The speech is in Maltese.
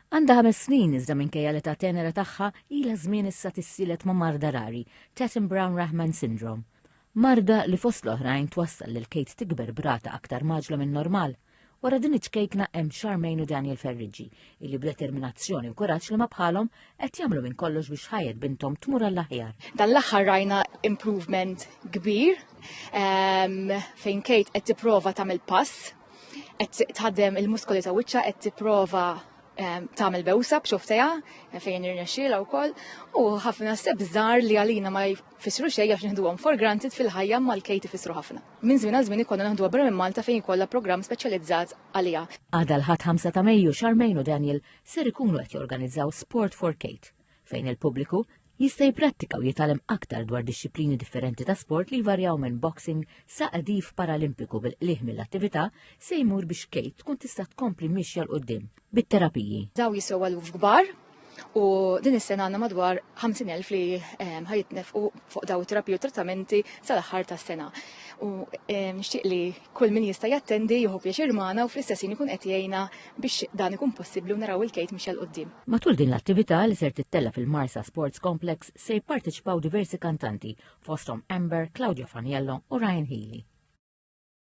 Għandha 5 snin iżda minkejja li ta' tenera tagħha ilha żmien issa tissilet ma' marda rari, Tatum Brown-Rahman syndrome. Marda li fost l-oħrajn twassal lil Kate tikber brata aktar maġla minn normal. Wara din iċkejkna hemm Charmaine u Daniel Ferriggi, illi b'determinazzjoni u kuraġġ li ma bħalhom qed jagħmlu minn kollox biex ħajjed bintom tmur għall-aħjar. Dan l-aħħar rajna improvement kbir fejn Kate qed tipprova tagħmel pass, qed tħaddem il-muskoli ta' wiċċha, qed tipprova tagħmel bewsa b'xuftejha fejn irnexxielha wkoll u ħafna step żgħar li għalina ma jfissru xejn għax nieħduhom for granted fil-ħajja mal-Kate ifissru ħafna. Minn żmien għal żmien ikollna naħduha barra minn Malta fejn ikollha programm speċjalizzat għaliha. Għada l-ħadd 5 ta' Mejju Charmaine u Daniel ser ikunu qed jorganizzaw Sport for Kate fejn il-pubbliku jista' jipprattika u jitgħallem aktar dwar dixxiplini differenti ta' sport li jvarjaw minn boxing sa qadif paralimpiku bil-qlieħ mill-attività se jmur biex Kate tkun tista' tkompli mixja l qudiem bit-terapiji. Daw jiswew għaluf kbar u din is-sena għandna madwar 50,000 li ħajitnefqu fuq daw terapiji u trattamenti sal-aħħar tas-sena. U nixtieq li kull min jista' jattendi jieħu pjaċir magħna u fl-istess ikun qed jgħinna biex dan ikun possibbli u naraw il-Kate mixja l qudiem. Matul din l-attività li ser tittella fil-Marsa Sports Complex se jipparteċipaw diversi kantanti fosthom Amber, Claudia Faniello u Ryan Healy.